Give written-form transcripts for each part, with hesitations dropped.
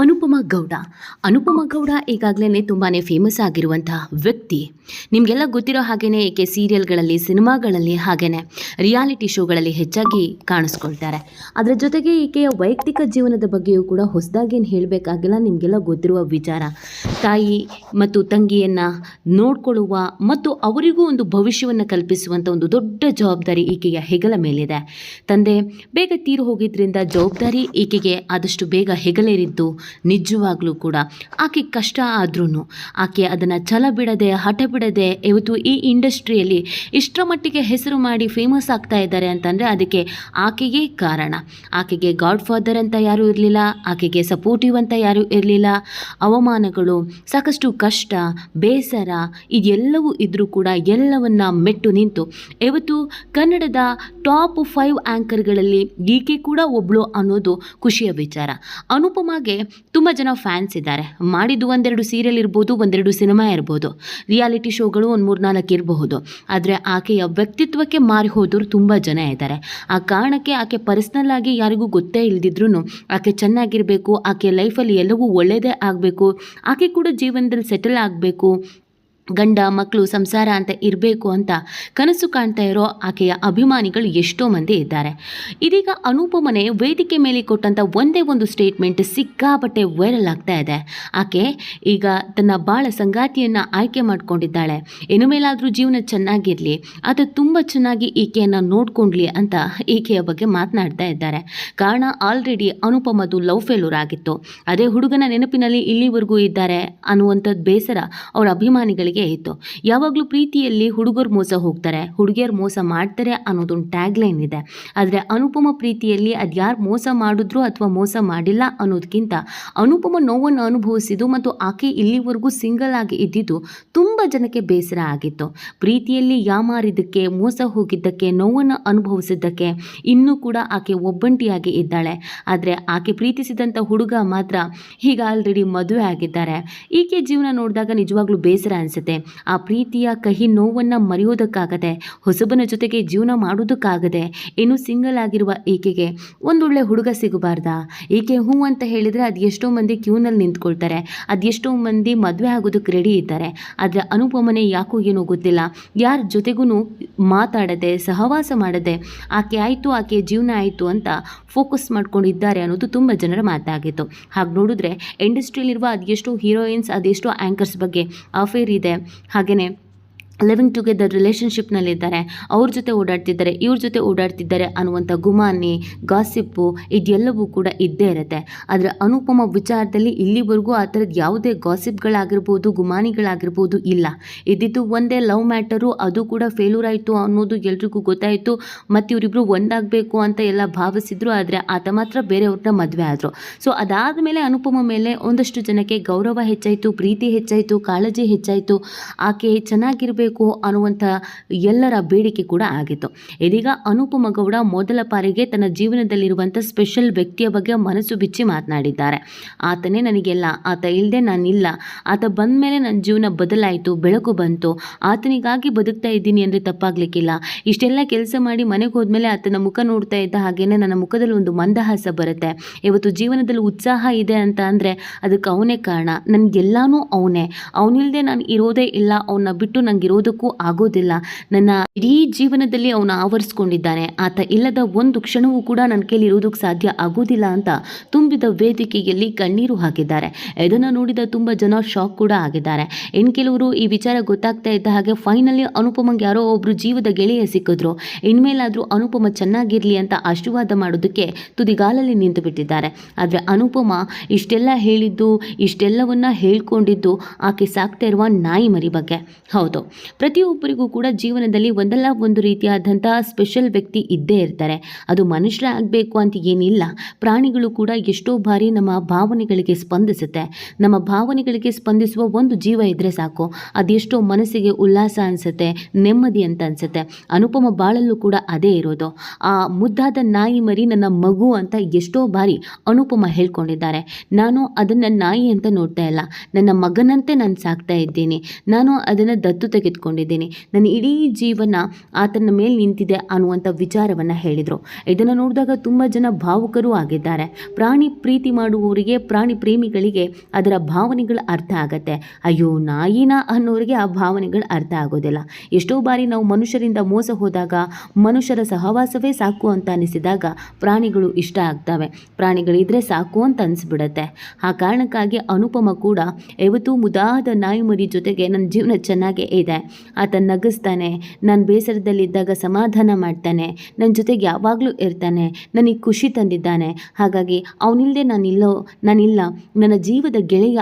ಅನುಪಮ ಗೌಡ ಈಗಾಗಲೇ ತುಂಬಾ ಫೇಮಸ್ ಆಗಿರುವಂತಹ ವ್ಯಕ್ತಿ. ನಿಮಗೆಲ್ಲ ಗೊತ್ತಿರೋ ಹಾಗೆಯೇ ಈಕೆ ಸೀರಿಯಲ್ಗಳಲ್ಲಿ, ಸಿನಿಮಾಗಳಲ್ಲಿ, ಹಾಗೆಯೇ ರಿಯಾಲಿಟಿ ಶೋಗಳಲ್ಲಿ ಹೆಚ್ಚಾಗಿ ಕಾಣಿಸ್ಕೊಳ್ತಾರೆ. ಅದರ ಜೊತೆಗೆ ಈಕೆಯ ವೈಯಕ್ತಿಕ ಜೀವನದ ಬಗ್ಗೆಯೂ ಕೂಡ ಹೊಸದಾಗೇನು ಹೇಳಬೇಕಾಗಿಲ್ಲ, ನಿಮಗೆಲ್ಲ ಗೊತ್ತಿರುವ ವಿಚಾರ. ತಾಯಿ ಮತ್ತು ತಂಗಿಯನ್ನು ನೋಡಿಕೊಳ್ಳುವ ಮತ್ತು ಅವರಿಗೂ ಒಂದು ಭವಿಷ್ಯವನ್ನು ಕಲ್ಪಿಸುವಂಥ ಒಂದು ದೊಡ್ಡ ಜವಾಬ್ದಾರಿ ಈಕೆಯ ಹೆಗಲ ಮೇಲಿದೆ. ತಂದೆ ಬೇಗ ತೀರು ಹೋಗಿದ್ದರಿಂದ ಜವಾಬ್ದಾರಿ ಈಕೆಗೆ ಆದಷ್ಟು ಬೇಗ ಹೆಗಲೇರಿದ್ದು ನಿಜವಾಗ್ಲೂ ಕೂಡ ಆಕೆ ಕಷ್ಟ ಆದ್ರೂ ಆಕೆ ಅದನ್ನು ಛಲ ಬಿಡದೆ, ಹಠ ಬಿಡದೆ ಇವತ್ತು ಈ ಇಂಡಸ್ಟ್ರಿಯಲ್ಲಿ ಇಷ್ಟರ ಮಟ್ಟಿಗೆ ಹೆಸರು ಮಾಡಿ ಫೇಮಸ್ ಆಗ್ತಾ ಇದ್ದಾರೆ ಅಂತಂದರೆ ಅದಕ್ಕೆ ಆಕೆಗೆ ಕಾರಣ. ಆಕೆಗೆ ಗಾಡ್ ಫಾದರ್ ಅಂತ ಯಾರೂ ಇರಲಿಲ್ಲ, ಆಕೆಗೆ ಸಪೋರ್ಟಿವ್ ಅಂತ ಯಾರೂ ಇರಲಿಲ್ಲ. ಅವಮಾನಗಳು, ಸಾಕಷ್ಟು ಕಷ್ಟ, ಬೇಸರ ಇದೆಲ್ಲವೂ ಇದ್ದರೂ ಕೂಡ ಎಲ್ಲವನ್ನ ಮೆಟ್ಟು ನಿಂತು ಇವತ್ತು ಕನ್ನಡದ ಟಾಪ್ 5 ಆ್ಯಂಕರ್ಗಳಲ್ಲಿ ಈಕೆ ಕೂಡ ಒಬ್ಳು ಅನ್ನೋದು ಖುಷಿಯ ವಿಚಾರ. ಅನುಪಮಾಗೆ ತುಂಬ ಜನ ಫ್ಯಾನ್ಸ್ ಇದ್ದಾರೆ. ಮಾಡಿದ್ದು ಒಂದೆರಡು ಸೀರಿಯಲ್ ಇರ್ಬೋದು, ಒಂದೆರಡು ಸಿನಿಮಾ ಇರ್ಬೋದು, ರಿಯಾಲಿಟಿ ಶೋಗಳು ಒಂದು 3-4 ಇರಬಹುದು. ಆದರೆ ಆಕೆಯ ವ್ಯಕ್ತಿತ್ವಕ್ಕೆ ಮಾರಿ ಹೋದವರು ತುಂಬ ಜನ ಇದ್ದಾರೆ. ಆ ಕಾರಣಕ್ಕೆ ಆಕೆ ಪರ್ಸ್ನಲ್ ಆಗಿ ಯಾರಿಗೂ ಗೊತ್ತೇ ಇಲ್ದಿದ್ರೂ ಆಕೆ ಚೆನ್ನಾಗಿರಬೇಕು, ಆಕೆ ಲೈಫಲ್ಲಿ ಎಲ್ಲವೂ ಒಳ್ಳೆಯದೇ ಆಗಬೇಕು, ಆಕೆ ಕೂಡ ಜೀವನದಲ್ಲಿ ಸೆಟಲ್ ಆಗಬೇಕು, ಗಂಡ ಮಕ್ಕಳು ಸಂಸಾರ ಅಂತ ಇರಬೇಕು ಅಂತ ಕನಸು ಕಾಣ್ತಾ ಇರೋ ಆಕೆಯ ಅಭಿಮಾನಿಗಳು ಎಷ್ಟೋ ಮಂದಿ ಇದ್ದಾರೆ. ಇದೀಗ ಅನುಪಮನೆ ವೇದಿಕೆ ಮೇಲೆ ಕೊಟ್ಟಂಥ ಒಂದೇ ಒಂದು ಸ್ಟೇಟ್ಮೆಂಟ್ ಸಿಕ್ಕಾಪಟ್ಟೆ ವೈರಲ್ ಆಗ್ತಾ ಇದೆ. ಆಕೆ ಈಗ ತನ್ನ ಬಾಳ ಸಂಗಾತಿಯನ್ನು ಆಯ್ಕೆ ಮಾಡ್ಕೊಂಡಿದ್ದಾಳೆ. ಇನ್ನು ಮೇಲಾದರೂ ಜೀವನ ಚೆನ್ನಾಗಿರಲಿ, ಅದು ತುಂಬ ಚೆನ್ನಾಗಿ ಈಕೆಯನ್ನು ನೋಡ್ಕೊಂಡ್ಲಿ ಅಂತ ಈಕೆಯ ಬಗ್ಗೆ ಮಾತನಾಡ್ತಾ ಇದ್ದಾರೆ. ಕಾರಣ ಆಲ್ರೆಡಿ ಅನುಪಮದು ಲವ್ ಫೇಲ್ಯೂರ್ ಆಗಿತ್ತು. ಅದೇ ಹುಡುಗನ ನೆನಪಿನಲ್ಲಿ ಇಲ್ಲಿವರೆಗೂ ಇದ್ದಾರೆ ಅನ್ನುವಂಥದ್ದು ಬೇಸರ ಅವರ ಅಭಿಮಾನಿಗಳಿಗೆ ಇತ್ತು. ಯಾವಾಗಲೂ ಪ್ರೀತಿಯಲ್ಲಿ ಹುಡುಗರು ಮೋಸ ಹೋಗ್ತಾರೆ, ಹುಡುಗಿಯರು ಮೋಸ ಮಾಡ್ತಾರೆ ಅನ್ನೋದೊಂದು ಟ್ಯಾಗ್ ಲೈನ್ ಇದೆ. ಆದರೆ ಅನುಪಮ ಪ್ರೀತಿಯಲ್ಲಿ ಅದು ಯಾರು ಮೋಸ ಮಾಡಿದ್ರು ಅಥವಾ ಮೋಸ ಮಾಡಿಲ್ಲ ಅನ್ನೋದಕ್ಕಿಂತ ಅನುಪಮ ನೋವನ್ನು ಅನುಭವಿಸಿದ್ದು ಮತ್ತು ಆಕೆ ಇಲ್ಲಿವರೆಗೂ ಸಿಂಗಲ್ ಆಗಿ ಇದ್ದಿದ್ದು ತುಂಬ ಜನಕ್ಕೆ ಬೇಸರ ಆಗಿತ್ತು. ಪ್ರೀತಿಯಲ್ಲಿ ಯಾಮಾರಿದ್ದಕ್ಕೆ, ಮೋಸ ಹೋಗಿದ್ದಕ್ಕೆ, ನೋವನ್ನು ಅನುಭವಿಸಿದ್ದಕ್ಕೆ ಇನ್ನೂ ಕೂಡ ಆಕೆ ಒಬ್ಬಂಟಿಯಾಗಿ ಇದ್ದಾಳೆ. ಆದರೆ ಆಕೆ ಪ್ರೀತಿಸಿದಂಥ ಹುಡುಗ ಮಾತ್ರ ಈಗ ಆಲ್ರೆಡಿ ಮದುವೆ ಆಗಿದ್ದಾರೆ. ಈಕೆ ಜೀವನ ನೋಡಿದಾಗ ನಿಜವಾಗ್ಲೂ ಬೇಸರ ಅನಿಸುತ್ತೆ. ಆ ಪ್ರೀತಿಯ ಕಹಿ ನೋವನ್ನು ಮರೆಯೋದಕ್ಕಾಗದೆ, ಹೊಸಬನ ಜೊತೆಗೆ ಜೀವನ ಮಾಡೋದಕ್ಕಾಗದೆ ಇನ್ನು ಸಿಂಗಲ್ ಆಗಿರುವ ಈಕೆಗೆ ಒಂದೊಳ್ಳೆ ಹುಡುಗ ಸಿಗಬಾರ್ದಾ? ಈಕೆ ಹೂ ಅಂತ ಹೇಳಿದರೆ ಅದು ಎಷ್ಟೋ ಮಂದಿ ಕ್ಯೂನಲ್ಲಿ ನಿಂತ್ಕೊಳ್ತಾರೆ, ಅದೆಷ್ಟೋ ಮಂದಿ ಮದುವೆ ಆಗೋದಕ್ಕೆ ರೆಡಿ ಇದ್ದಾರೆ. ಆದರೆ ಅನುಪಮನೆ ಯಾಕೋ ಏನೋ ಗೊತ್ತಿಲ್ಲ, ಯಾರ ಜೊತೆಗೂ ಮಾತಾಡದೆ, ಸಹವಾಸ ಮಾಡದೆ ಆಕೆ ಆಯಿತು, ಆಕೆ ಜೀವನ ಆಯಿತು ಅಂತ ಫೋಕಸ್ ಮಾಡ್ಕೊಂಡಿದ್ದಾರೆ ಅನ್ನೋದು ತುಂಬ ಜನರ ಮಾತಾಗಿತ್ತು. ಹಾಗೆ ನೋಡಿದ್ರೆ ಇಂಡಸ್ಟ್ರಿಯಲ್ಲಿರುವ ಅದೆಷ್ಟೋ ಹೀರೋಯಿನ್ಸ್, ಅದೆಷ್ಟೋ ಆ್ಯಂಕರ್ಸ್ ಬಗ್ಗೆ ಅಫೇರ್ ಇದೆ, ಹಾಗೆಯೇ ಲಿವಿಂಗ್ ಟುಗೆದರ್ ರಿಲೇಷನ್ಶಿಪ್ನಲ್ಲಿದ್ದಾರೆ, ಅವ್ರ ಜೊತೆ ಓಡಾಡ್ತಿದ್ದಾರೆ, ಇವ್ರ ಜೊತೆ ಓಡಾಡ್ತಿದ್ದಾರೆ ಅನ್ನುವಂಥ ಗುಮಾನಿ, ಗಾಸಿಪ್ಪು ಇದೆಲ್ಲವೂ ಕೂಡ ಇದ್ದೇ ಇರುತ್ತೆ. ಆದರೆ ಅನುಪಮ ವಿಚಾರದಲ್ಲಿ ಇಲ್ಲಿವರೆಗೂ ಆ ಥರದ್ದು ಯಾವುದೇ ಗಾಸಿಪ್ಗಳಾಗಿರ್ಬೋದು, ಗುಮಾನಿಗಳಾಗಿರ್ಬೋದು ಇಲ್ಲ. ಇದ್ದಿದ್ದು ಒಂದೇ ಲವ್ ಮ್ಯಾಟರು, ಅದು ಕೂಡ ಫೇಲ್ಯೂರ್ ಆಯಿತು ಅನ್ನೋದು ಎಲ್ರಿಗೂ ಗೊತ್ತಾಯಿತು. ಮತ್ತು ಇವರಿಬ್ಬರು ಒಂದಾಗಬೇಕು ಅಂತ ಎಲ್ಲ ಭಾವಿಸಿದ್ರು. ಆದರೆ ಆತ ಮಾತ್ರ ಬೇರೆಯವ್ರನ್ನ ಮದುವೆ ಆದರು. ಸೊ ಅದಾದ ಮೇಲೆ ಅನುಪಮ ಮೇಲೆ ಒಂದಷ್ಟು ಜನಕ್ಕೆ ಗೌರವ ಹೆಚ್ಚಾಯಿತು, ಪ್ರೀತಿ ಹೆಚ್ಚಾಯಿತು, ಕಾಳಜಿ ಹೆಚ್ಚಾಯಿತು, ಆಕೆ ಚೆನ್ನಾಗಿರಬೇಕು ಅನ್ನುವಂಥ ಎಲ್ಲರ ಬೇಡಿಕೆ ಕೂಡ ಆಗಿತ್ತು. ಇದೀಗ ಅನುಪಮ ಗೌಡ ಮೊದಲ ಬಾರಿಗೆ ತನ್ನ ಜೀವನದಲ್ಲಿರುವಂಥ ಸ್ಪೆಷಲ್ ವ್ಯಕ್ತಿಯ ಬಗ್ಗೆ ಮನಸ್ಸು ಬಿಚ್ಚಿ ಮಾತನಾಡಿದ್ದಾರೆ. ಆತನೇ ನನಗೆಲ್ಲ, ಆತ ಇಲ್ಲದೆ ನಾನಿಲ್ಲ, ಆತ ಬಂದ ಮೇಲೆ ನನ್ನ ಜೀವನ ಬದಲಾಯಿತು, ಬೆಳಕು ಬಂತು, ಆತನಿಗಾಗಿ ಬದುಕ್ತಾ ಇದ್ದೀನಿ ಅಂದರೆ ತಪ್ಪಾಗಲಿಕ್ಕಿಲ್ಲ. ಇಷ್ಟೆಲ್ಲ ಕೆಲಸ ಮಾಡಿ ಮನೆಗೆ ಹೋದ್ಮೇಲೆ ಆತನ ಮುಖ ನೋಡ್ತಾ ಇದ್ದ ಹಾಗೇನೆ ನನ್ನ ಮುಖದಲ್ಲಿ ಒಂದು ಮಂದಹಾಸ ಬರುತ್ತೆ. ಇವತ್ತು ಜೀವನದಲ್ಲಿ ಉತ್ಸಾಹ ಇದೆ ಅಂತ ಅಂದರೆ ಅದಕ್ಕೆ ಅವನೇ ಕಾರಣ. ನನಗೆಲ್ಲಾನು ಅವನೇ, ಅವನಿಲ್ಲದೆ ನಾನು ಇರೋದೇ ಇಲ್ಲ, ಅವನ್ನ ಬಿಟ್ಟು ನಂಗೆ ಇರೋದಕ್ಕೂ ಆಗೋದಿಲ್ಲ. ನನ್ನ ಇಡೀ ಜೀವನದಲ್ಲಿ ಅವನು ಆವರಿಸ್ಕೊಂಡಿದ್ದಾನೆ. ಆತ ಇಲ್ಲದ ಒಂದು ಕ್ಷಣವೂ ಕೂಡ ನನ್ನ ಕೈಲಿ ಇರೋದಕ್ಕೆ ಸಾಧ್ಯ ಆಗೋದಿಲ್ಲ ಅಂತ ತುಂಬಿದ ವೇದಿಕೆಯಲ್ಲಿ ಕಣ್ಣೀರು ಹಾಕಿದ್ದಾರೆ. ಇದನ್ನು ನೋಡಿದ ತುಂಬ ಜನ ಶಾಕ್ ಕೂಡ ಆಗಿದ್ದಾರೆ. ಇನ್ನು ಕೆಲವರು ಈ ವಿಚಾರ ಗೊತ್ತಾಗ್ತಾ ಇದ್ದ ಹಾಗೆ ಫೈನಲಿ ಅನುಪಮಂಗೆ ಯಾರೋ ಒಬ್ರು ಜೀವದ ಗೆಳೆಯ ಸಿಕ್ಕಿದ್ರು, ಇನ್ಮೇಲಾದರೂ ಅನುಪಮ ಚೆನ್ನಾಗಿರಲಿ ಅಂತ ಆಶೀರ್ವಾದ ಮಾಡೋದಕ್ಕೆ ತುದಿಗಾಲಲ್ಲಿ ನಿಂತು ಬಿಟ್ಟಿದ್ದಾರೆ. ಆದರೆ ಅನುಪಮ ಇಷ್ಟೆಲ್ಲ ಹೇಳಿದ್ದು, ಇಷ್ಟೆಲ್ಲವನ್ನ ಹೇಳ್ಕೊಂಡಿದ್ದು ಆಕೆ ಸಾಕ್ತಾ ಇರುವ ನಾಯಿ ಮರಿ ಬಗ್ಗೆ. ಹೌದು, ಪ್ರತಿಯೊಬ್ಬರಿಗೂ ಕೂಡ ಜೀವನದಲ್ಲಿ ಒಂದಲ್ಲ ಒಂದು ರೀತಿಯಾದಂಥ ಸ್ಪೆಷಲ್ ವ್ಯಕ್ತಿ ಇದ್ದೇ ಇರ್ತಾರೆ. ಅದು ಮನುಷ್ಯರೇ ಆಗಬೇಕು ಅಂತ ಏನಿಲ್ಲ, ಪ್ರಾಣಿಗಳು ಕೂಡ ಎಷ್ಟೋ ಬಾರಿ ನಮ್ಮ ಭಾವನೆಗಳಿಗೆ ಸ್ಪಂದಿಸುತ್ತೆ. ನಮ್ಮ ಭಾವನೆಗಳಿಗೆ ಸ್ಪಂದಿಸುವ ಒಂದು ಜೀವ ಇದ್ದರೆ ಸಾಕು, ಅದೆಷ್ಟೋ ಮನಸ್ಸಿಗೆ ಉಲ್ಲಾಸ ಅನಿಸುತ್ತೆ, ನೆಮ್ಮದಿ ಅಂತ ಅನಿಸುತ್ತೆ. ಅನುಪಮ ಬಾಳಲ್ಲೂ ಕೂಡ ಅದೇ ಇರೋದು. ಆ ಮುದ್ದಾದ ನಾಯಿ ಮರಿ ನನ್ನ ಮಗು ಅಂತ ಎಷ್ಟೋ ಬಾರಿ ಅನುಪಮ ಹೇಳ್ಕೊಂಡಿದ್ದಾರೆ. ನಾನು ಅದನ್ನು ನಾಯಿ ಅಂತ ನೋಡ್ತಾ ಇಲ್ಲ, ನನ್ನ ಮಗನಂತೆ ನಾನು ಸಾಕ್ತಾ ಇದ್ದೀನಿ, ನಾನು ಅದನ್ನು ದತ್ತು ತೆಗೆದುಕೊಂಡಿದ್ದೀನಿ. ನನ್ನ ಇಡೀ ಜೀವನ ಆತನ ಮೇಲೆ ನಿಂತಿದೆ ಅನ್ನುವಂಥ ವಿಚಾರವನ್ನು ಹೇಳಿದರು. ಇದನ್ನು ನೋಡಿದಾಗ ತುಂಬ ಜನ ಭಾವುಕರೂ ಆಗಿದ್ದಾರೆ. ಪ್ರಾಣಿ ಪ್ರೀತಿ ಮಾಡುವವರಿಗೆ, ಪ್ರಾಣಿ ಪ್ರೇಮಿಗಳಿಗೆ ಅದರ ಭಾವನೆಗಳು ಅರ್ಥ ಆಗತ್ತೆ. ಅಯ್ಯೋ ನಾಯಿನ ಅನ್ನೋರಿಗೆ ಆ ಭಾವನೆಗಳು ಅರ್ಥ ಆಗೋದಿಲ್ಲ. ಎಷ್ಟೋ ಬಾರಿ ನಾವು ಮನುಷ್ಯರಿಂದ ಮೋಸ ಹೋದಾಗ, ಮನುಷ್ಯರ ಸಹವಾಸವೇ ಸಾಕು ಅಂತ ಅನಿಸಿದಾಗ ಪ್ರಾಣಿಗಳು ಇಷ್ಟ ಆಗ್ತವೆ. ಪ್ರಾಣಿಗಳಿದ್ರೆ ಸಾಕು ಅಂತ ಅನಿಸ್ಬಿಡತ್ತೆ. ಆ ಕಾರಣಕ್ಕಾಗಿ ಅನುಪಮ ಕೂಡ ಯಾವತ್ತೂ ಮುದಾದ ನಾಯಿ ಮರಿ ಜೊತೆಗೆ ನನ್ನ ಜೀವನ ಚೆನ್ನಾಗೇ ಇದೆ, ಆತ ನಗಿಸ್ತಾನೆ, ನಾನು ಬೇಸರದಲ್ಲಿದ್ದಾಗ ಸಮಾಧಾನ ಮಾಡ್ತಾನೆ, ನನ್ನ ಜೊತೆಗೆ ಯಾವಾಗಲೂ ಇರ್ತಾನೆ, ನನಗೆ ಖುಷಿ ತಂದಿದ್ದಾನೆ, ಹಾಗಾಗಿ ಅವನಿಲ್ಲದೆ ನಾನಿಲ್ಲ, ನನ್ನ ಜೀವದ ಗೆಳೆಯ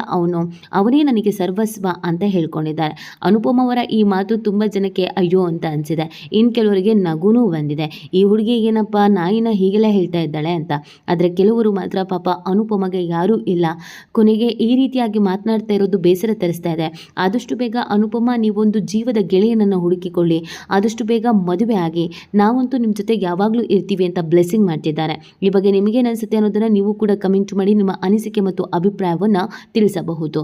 ಅವನೇ ನನಗೆ ಸರ್ವಸ್ವ ಅಂತ ಹೇಳ್ಕೊಂಡಿದ್ದಾರೆ. ಅನುಪಮ ಅವರ ಈ ಮಾತು ತುಂಬ ಜನಕ್ಕೆ ಅಯ್ಯೋ ಅಂತ ಅನಿಸಿದೆ. ಇನ್ನು ಕೆಲವರಿಗೆ ನಗುನೂ ಬಂದಿದೆ. ಈ ಹುಡುಗಿ ಏನಪ್ಪ ನಾಯಿನ ಹೀಗೆಲ್ಲ ಹೇಳ್ತಾ ಇದ್ದಾಳೆ ಅಂತ. ಆದರೆ ಕೆಲವರು ಮಾತ್ರ ಪಾಪ ಅನುಪಮಗೆ ಯಾರೂ ಇಲ್ಲ, ಕೊನೆಗೆ ಈ ರೀತಿಯಾಗಿ ಮಾತನಾಡ್ತಾ ಇರೋದು ಬೇಸರ ತರಿಸ್ತಾ ಇದೆ. ಆದಷ್ಟು ಬೇಗ ಅನುಪಮ ನೀವೊಂದು ಜೀವದ ಗೆಳೆಯನನ್ನು ಹುಡುಕಿಕೊಳ್ಳಿ, ಆದಷ್ಟು ಬೇಗ ಮದುವೆ ಆಗಿ ನಾವಂತೂ ನಿಮ್ಮ ಜೊತೆಗೆ ಯಾವಾಗಲೂ ಇರ್ತೀವಿ ಅಂತ ಬ್ಲೆಸ್ಸಿಂಗ್ ಮಾಡ್ತಿದ್ದಾರೆ. ಈ ಬಗ್ಗೆ ನಿಮಗೇನು ಅನಿಸುತ್ತೆ ಅನ್ನೋದನ್ನು ನೀವು ಕೂಡ ಕಮೆಂಟ್ ಮಾಡಿ ನಿಮ್ಮ ಅನಿಸಿಕೆ ಮತ್ತು ಅಭಿಪ್ರಾಯವನ್ನು ತಿಳಿಸಬಹುದು.